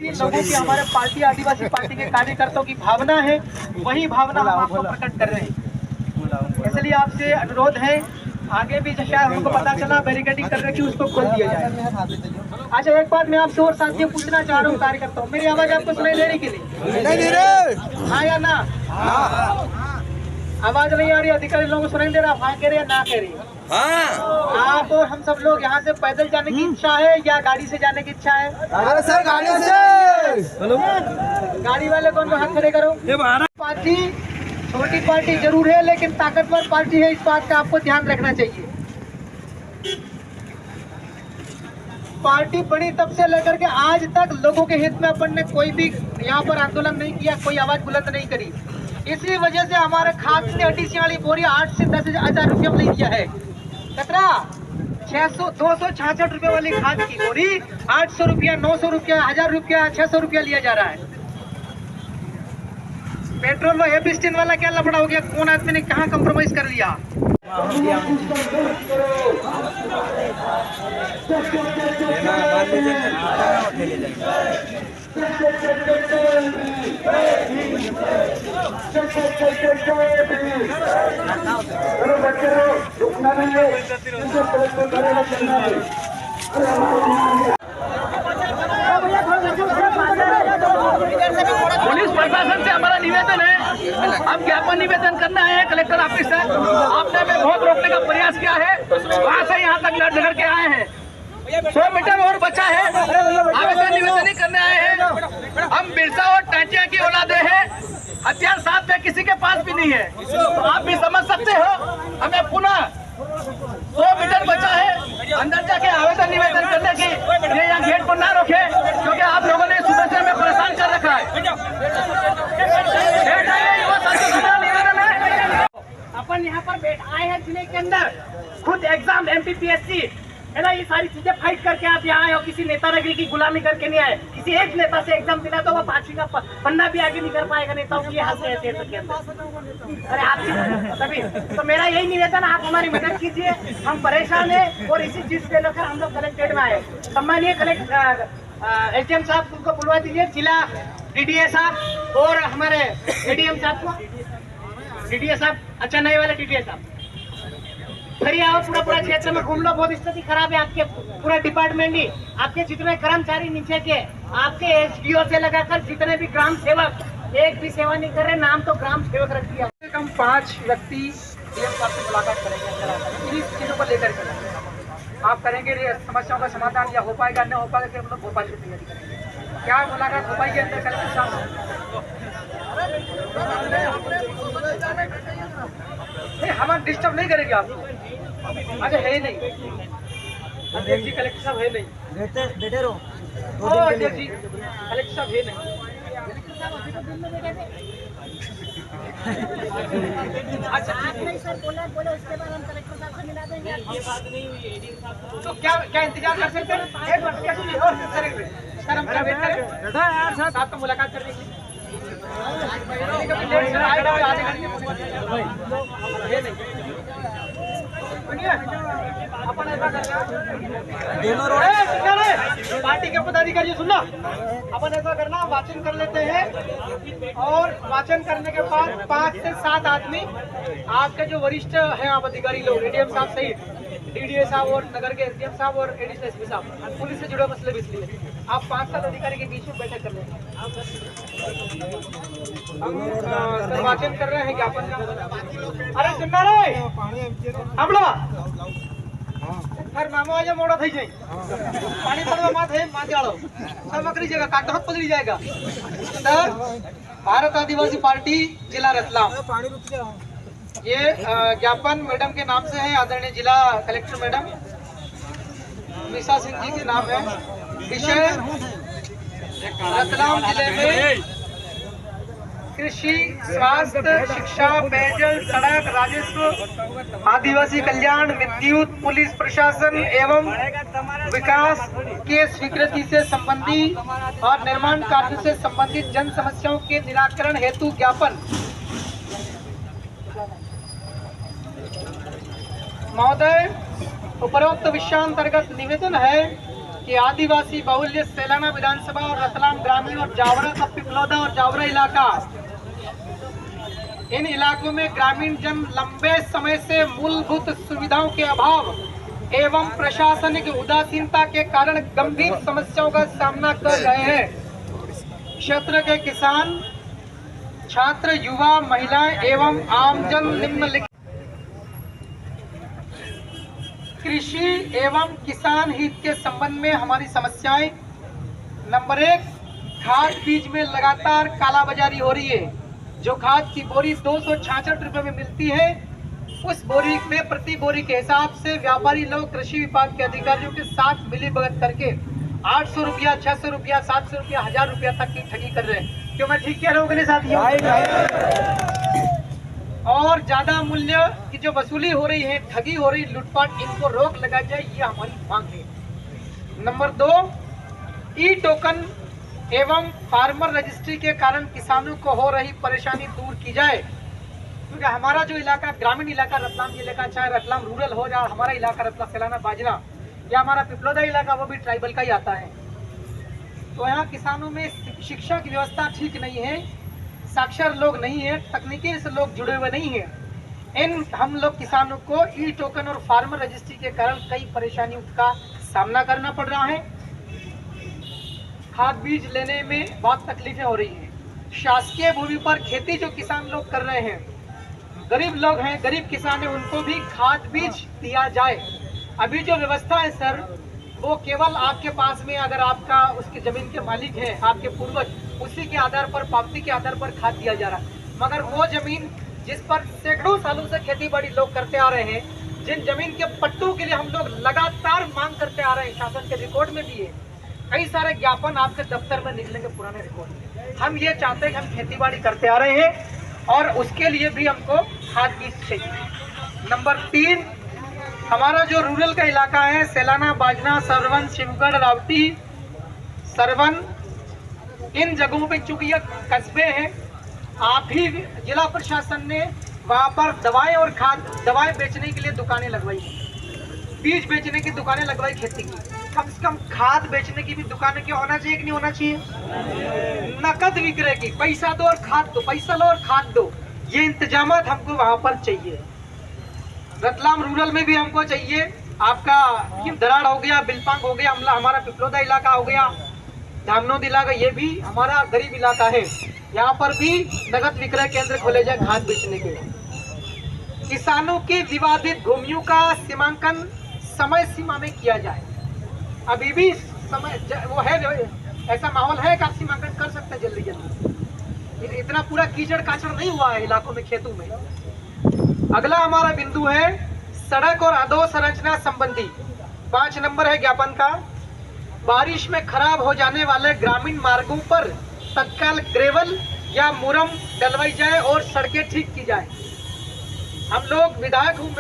लोगों की हमारे पार्टी आदिवासी पार्टी के कार्यकर्ताओं की भावना है, वही भावना हम आपको प्रकट कर रहे हैं। इसलिए आपसे अनुरोध है, आगे भी शायद हमको पता चला बैरिकेडिंग कर रखी उसको खोल दिया जाए। अच्छा, एक बात मैं आपसे और साथियों पूछना चाह रहा हूँ कार्यकर्ताओं, मेरी आवाज आपको सुनाई दे रही कि नहीं? हाँ या ना? आवाज नहीं आ रही? अधिकारी लोगों को सुनाई दे रहा? हाँ कह रहे या ना कह रही? आप और हम सब लोग यहाँ से पैदल जाने की इच्छा है या गाड़ी से जाने की इच्छा है? अरे सर गाड़ी से। गाड़ी वाले कौन को हाथ खड़े करो। पार्टी छोटी पार्टी जरूर है लेकिन ताकतवर पार्टी है, इस बात का आपको ध्यान रखना चाहिए। पार्टी बनी तब से लेकर के आज तक लोगों के हित में अपन ने कोई भी यहाँ पर आंदोलन नहीं किया, कोई आवाज बुलंद नहीं करी। इसी वजह से हमारे खाद ने हटीसी वाली बोरी 8 से 10,000 रुपये में ले दिया है। कतरा 266 रुपये वाली खाद की बोरी 800 रुपया, 900 रुपया, 1000 रुपया, 600 रुपया लिया जा रहा है। पेट्रोल व एपिस्टिन वाला क्या लफड़ा हो गया? कौन आदमी ने कहाँ कंप्रोमाइज कर लिया? पुलिस प्रशासन से हमारा निवेदन है, हम ज्ञापन निवेदन करना है कलेक्टर ऑफिस से। आपने हमें बहुत रोकने का प्रयास किया है, वहाँ से यहाँ तक लड़ झगड़ के आए हैं। 100 मीटर और बचा है, आवेदन निवेदन ही करने आए हैं। हम बिरसा और टांटिया की औलादे हैं, हथियार साथ में किसी के पास भी नहीं है, तो आप भी समझ सकते हो। हमें पुनः 100 मीटर बचा है, अंदर जाके आवेदन निवेदन करने की, ये यहाँ गेट पर ना रोके क्योंकि आप लोगों ने सुबह से हमें परेशान कर रखा है। अपन यहाँ पर आए हैं जिले के अंदर, खुद एग्जाम MPPSC है ना, ये सारी चीजें फाइट करके आप यहाँ आए हो। किसी नेता नगरी की गुलामी करके नहीं आए। किसी एक नेता से एग्जाम दिला तो वो 5वीं का पन्ना भी आगे नहीं कर पाएगा नेताओं की हाथ से। अरे आप तभी तो मेरा यही निवेदन, आप हमारी मदद कीजिए, हम परेशान हैं और इसी चीज को लेकर हम लोग कलेक्ट्रेट में आए। सम्मानीय कलेक्टर SDM साहब उनको बुलवा दीजिए, जिला DDA साहब और हमारे ADM साहब को। DDA साहब, अच्छा नए वाले DDA साहब फिर आओ, पूरा क्षेत्र में घूम लो। बहुत स्थिति खराब है आपके, पूरा डिपार्टमेंट ही, आपके जितने कर्मचारी नीचे के, आपके SDO से लगाकर जितने भी ग्राम सेवक एक भी सेवा नहीं कर रहे, नाम तो ग्राम सेवक रख दिया। हम 5 व्यक्ति DM साहब से मुलाकात करेंगे, इन्हीं चीजों को लेकर के आप करेंगे समस्याओं का समाधान, या हो पाएगा न हो पाएगा कि हम लोग भोपाल की तैयारी करेंगे। क्या मुलाकात हो पाएगी अंदर कलेक्टर साहब? हमारा डिस्टर्ब नहीं करेंगे आप? अच्छा है ही नहीं अध्यक्ष जी, कलेक्टर साहब है नहीं, बैठे रहो। अध्यक्ष जी, कलेक्टर साहब है नहीं। अच्छा नहीं सर, बोले उसके बाद हम कलेक्टर साहब से मिला देंगे। ये बात नहीं हुई, तो क्या इंतजार कर सकते हैं? एक मिनट करेंगे सर, हम क्या वेट करें यार सर, आपका मुलाकात करने की अपन ऐसा पार्टी के पदाधिकारी सुनना, अपन ऐसा करना, वाचन कर लेते हैं और वाचन करने के बाद 5 से 7 आदमी आपके जो वरिष्ठ हैं, आप अधिकारी लोग, ADM साहब सहित DDA साहब और नगर के SDM साहब और ADC SP साहब, पुलिस से जुड़े मसले भी, इसलिए आप 5-7 अधिकारी के बीच में बैठक कर लेंगे। हम वाचन कर रहे हैं ज्ञापन का। अरे सुनना रे हर मामो आज मोड़ा थी जाए, पानी पड़वा मात है मात जाड़ो सब मकरी जाएगा, काटो हाथ पकड़ी जाएगा। सर, भारत आदिवासी पार्टी जिला रतलाम, ये ज्ञापन मैडम के नाम से है, आदरणीय जिला कलेक्टर मैडम मीसा सिंह जी के नाम है। विषय रतलाम जिले में कृषि, स्वास्थ्य, शिक्षा, पेयजल, सड़क, राजस्व, आदिवासी कल्याण, विद्युत, पुलिस प्रशासन एवं विकास के स्वीकृति से संबंधी और निर्माण कार्य से संबंधित जन समस्याओं के निराकरण हेतु ज्ञापन। महोदय, उपरोक्त विषयांतर्गत निवेदन है कि आदिवासी बहुल्य सेलाना विधानसभा और रतलाम ग्राम बस्ती और जावरा सब पिपलौदा और जावरा इलाका, इन इलाकों में ग्रामीण जन लंबे समय से मूलभूत सुविधाओं के अभाव एवं प्रशासनिक उदासीनता के कारण गंभीर समस्याओं का सामना कर रहे हैं। क्षेत्र के किसान, छात्र, युवा, महिलाएं एवं आमजन निम्नलिखित कृषि एवं किसान हित के संबंध में हमारी समस्याएं। नंबर 1, खाद बीज में लगातार कालाबाजारी हो रही है। जो खाद की बोरी 266 रुपए में मिलती है, उस बोरी में प्रति बोरी के हिसाब से व्यापारी लोग कृषि विभाग के अधिकारियों के साथ मिलीभगत करके 800 रुपया, 600 रुपया, 700 रुपया, 1000 रुपया तक की ठगी कर रहे हैं। क्यों मैं ठीक कह रहा हूँ कि नहीं साथियों? और ज्यादा मूल्य की जो वसूली हो रही है, ठगी हो रही, लूटपाट, इनको रोक लगा जाए, ये हमारी मांग है। नंबर 2, ई टोकन एवं फार्मर रजिस्ट्री के कारण किसानों को हो रही परेशानी दूर की जाए। क्योंकि हमारा जो इलाका, ग्रामीण इलाका रतलाम जिले का, चाहे रतलाम रूरल हो या हमारा इलाका रतलाम सेलाना बाजना या हमारा पिपलौदा इलाका, वो भी ट्राइबल का ही आता है। तो यहाँ किसानों में शिक्षा की व्यवस्था ठीक नहीं है, साक्षर लोग नहीं है, तकनीकी से लोग जुड़े हुए नहीं है। इन हम लोग किसानों को ई टोकन और फार्मर रजिस्ट्री के कारण कई परेशानियों का सामना करना पड़ रहा है। खाद बीज लेने में बहुत तकलीफें हो रही हैं। शासकीय भूमि पर खेती जो किसान लोग कर रहे हैं, गरीब लोग हैं, गरीब किसान हैं, उनको भी खाद बीज दिया जाए। अभी जो व्यवस्था है सर, वो केवल आपके पास में, अगर आपका उसकी जमीन के मालिक हैं, आपके पूर्वज, उसी के आधार पर, पावती के आधार पर खाद दिया जा रहा है। मगर वो जमीन जिस पर सैकड़ों सालों से खेती बाड़ी लोग करते आ रहे हैं, जिन जमीन के पट्टों के लिए हम लोग लगातार मांग करते आ रहे हैं, शासन के रिकॉर्ड में भी है, कई सारे ज्ञापन आपके दफ्तर में निकलेंगे पुराने रिकॉर्ड में। हम ये चाहते हैं कि हम खेती बाड़ी करते आ रहे हैं और उसके लिए भी हमको खाद बीज चाहिए। नंबर 3, हमारा जो रूरल का इलाका है, सेलाना, बाजना, सरवन, शिवगढ़, रावटी, सरवन, इन जगहों पे चूंकि ये कस्बे हैं, आप ही जिला प्रशासन ने वहाँ पर दवाएं और खाद, दवाएं बेचने के लिए दुकानें लगवाई, बीज बेचने की दुकानें लगवाई खेती की। कम से कम खाद बेचने की भी दुकानें क्या होना चाहिए कि नहीं होना चाहिए? नकद विक्रय की, पैसा दो और खाद दो, पैसा लो और खाद दो, ये इंतजाम हमको वहाँ पर चाहिए। रतलाम रूरल में भी हमको चाहिए। आपका दराड़ हो गया, बिलपांग हो गया, हमारा पिपलौदा इलाका हो गया, धामनोद इलाका, ये भी हमारा गरीब इलाका है। यहाँ पर भी नगद विक्रय केंद्र खोले जाए खाद बेचने के लिए। किसानों की विवादित भूमियों का सीमांकन समय सीमा में किया जाए। अभी भी समय वो है, ऐसा माहौल है कि आप सीमांकन कर सकते हैं जल्दी जल्दी। इतना पूरा कीचड़ काचड़ नहीं हुआ है इलाकों में, खेतों में। अगला हमारा बिंदु है सड़क और अधोसंरचना संबंधी। 5 नंबर है ज्ञापन का। बारिश में खराब हो जाने वाले ग्रामीण मार्गों पर तत्काल ग्रेवल या मुरम डलवाई जाए और सड़कें ठीक की जाए। हम लोग विधायक हूँ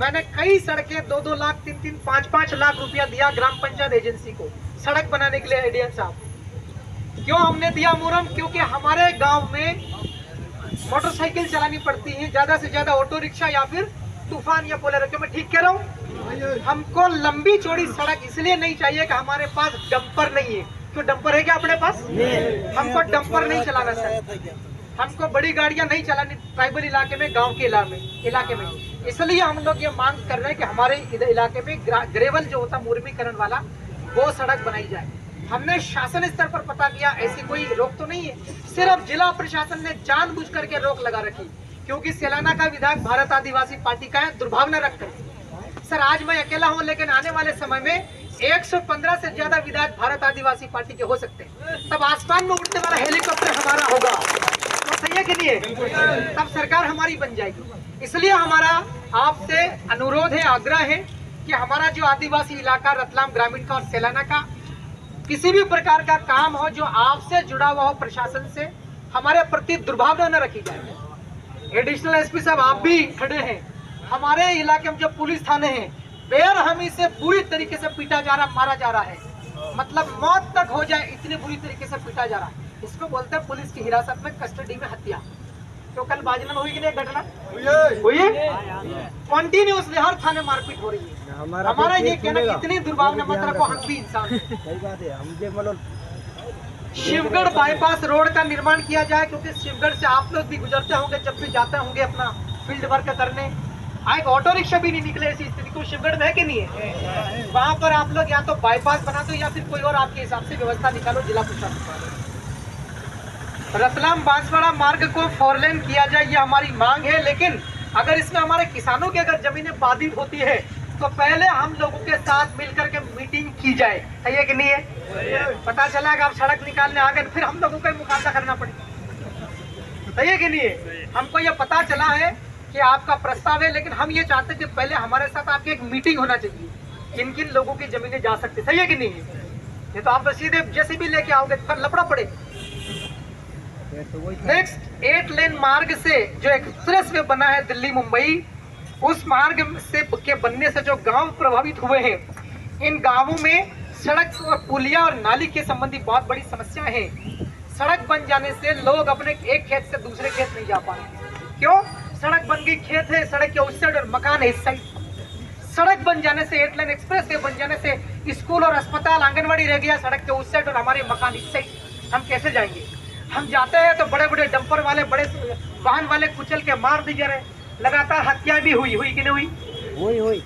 मैंने कई सड़कें 2-2 लाख, 3-3, 5-5 लाख रुपया दिया ग्राम पंचायत एजेंसी को सड़क बनाने के लिए। एडीएम साहब, क्यों हमने दिया मुरम? क्योंकि हमारे गांव में मोटरसाइकिल चलानी पड़ती है, ज्यादा से ज्यादा ऑटो रिक्शा या फिर तूफान या बोलेरो। क्यों मैं ठीक कह रहा हूँ? हमको लंबी चौड़ी सड़क इसलिए नहीं चाहिए कि हमारे पास डंपर नहीं है। क्यों डंपर है क्या अपने पास? हमको डंपर नहीं चलाना सर, हमको बड़ी गाड़ियां नहीं चलानी ट्राइबल इलाके में, गांव के इलाके में। इसलिए हम लोग ये मांग कर रहे हैं कि हमारे इलाके में ग्रेवल जो होता मुर्मीकरण वाला, वो सड़क बनाई जाए। हमने शासन स्तर पर पता किया, ऐसी कोई रोक तो नहीं है, सिर्फ जिला प्रशासन ने जानबूझ करके रोक लगा रखी, क्योंकि सेलाना का विधायक भारत आदिवासी पार्टी का है, दुर्भावना रखकर। सर आज मैं अकेला हूं, लेकिन आने वाले समय में 115 से ज्यादा विधायक भारत आदिवासी पार्टी के हो सकते हैं। तब आसमान में उड़ने वाला हेलीकॉप्टर हमारा होगा, तो सही है कि नहीं है? तब सरकार हमारी बन जाएगी। इसलिए हमारा आपसे अनुरोध है, आग्रह है कि हमारा जो आदिवासी इलाका रतलाम ग्रामीण का और सेलाना का किसी भी प्रकार का काम हो जो आपसे जुड़ा हुआ हो, प्रशासन से हमारे प्रति दुर्भावना न रखी जाए। एडिशनल एसपी साहब आप भी खड़े हैं, हमारे इलाके में जो पुलिस थाने हैं, बेरहमी से बुरी तरीके से पीटा जा रहा, मारा जा रहा है, मतलब मौत तक हो जाए इतनी बुरी तरीके से पीटा जा रहा है। इसको बोलते हैं पुलिस की हिरासत में, कस्टडी में हत्या। तो कल बाजना में हुई कि नहीं घटना? हुई है, कंटिन्यूअसली हर थाने मारपीट हो रही है। हमारा ये कहना, इतनी दुर्भावना मत रखो, हम भी इंसान। शिवगढ़ बाईपास रोड का निर्माण किया जाए, क्योंकि शिवगढ़ से आप लोग भी गुजरते होंगे जब भी जाते होंगे अपना फील्ड वर्क करने। एक ऑटो रिक्शा भी नहीं निकले ऐसी स्थिति को शिवगढ़ में है कि नहीं है? वहां पर आप लोग या तो बाईपास बना दो या फिर कोई और आपके हिसाब से व्यवस्था निकालो जिला प्रशासन। रतलाम बांसवाड़ा मार्ग को 4 लेन किया जाए, ये हमारी मांग है। लेकिन अगर इसमें हमारे किसानों की अगर जमीनें बाधित होती है तो पहले हम लोगों के साथ मिलकर के मीटिंग की जाए, सही है कि नहीं है? पता चला कि आप सड़क निकालने आ गए फिर हम लोगों को मुकाबला करना पड़ेगा, सही है कि नहीं है? हमको ये पता चला है कि आपका प्रस्ताव है, लेकिन हम ये चाहते हैं कि पहले हमारे साथ आपकी एक मीटिंग होना चाहिए, किन किन लोगों की जमीनें जा सकती, सही है कि नहीं है? ये तो आप सीधे जैसे भी लेके आओगे फिर लफड़ा पड़े। नेक्स्ट 8 लेन मार्ग से जो एक्सप्रेस वे बना है दिल्ली मुंबई, उस मार्ग से के बनने से जो गांव प्रभावित हुए हैं, इन गांवों में सड़क और पुलिया और नाली के संबंधी बहुत बड़ी समस्या है। सड़क बन जाने से लोग अपने एक खेत से दूसरे खेत नहीं जा पाएंगे। क्यों? सड़क बन गई, खेत है सड़क के उस साइड और मकान है इस साइड। सड़क बन जाने से, 8 लेन एक्सप्रेस वे बन जाने से स्कूल और अस्पताल आंगनबाड़ी रह गया सड़क के उस साइड और हमारे मकान इस साइड। हम कैसे जाएंगे? हम जाते हैं तो बड़े बड़े डंपर वाले, बड़े वाहन वाले कुचल के मार दी जा रहे, लगातार हत्या भी हुई कि नहीं हुई?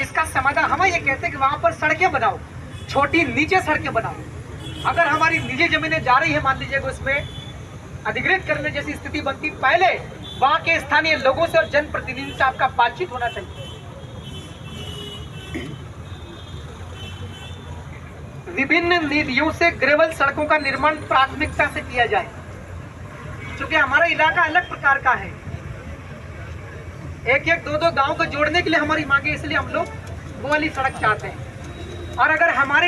इसका समाधान हम ये कहते हैं कि वहां पर सड़कें बनाओ, छोटी नीचे सड़कें बनाओ। अगर हमारी निजी जमीनें जा रही है, मान लीजिए उसमें अधिग्रहित करने जैसी स्थिति बनती, पहले वहां के स्थानीय लोगों से और जनप्रतिनिधि से आपका बातचीत होना चाहिए। विभिन्न निधियों से ग्रेवल सड़कों का निर्माण प्राथमिकता से किया जाए, क्योंकि हमारा इलाका अलग प्रकार का है। 1-1, 2-2 गांव को जोड़ने के लिए हमारी मांगे, इसलिए हम लोग वो वाली सड़क चाहते हैं। और अगर हमारे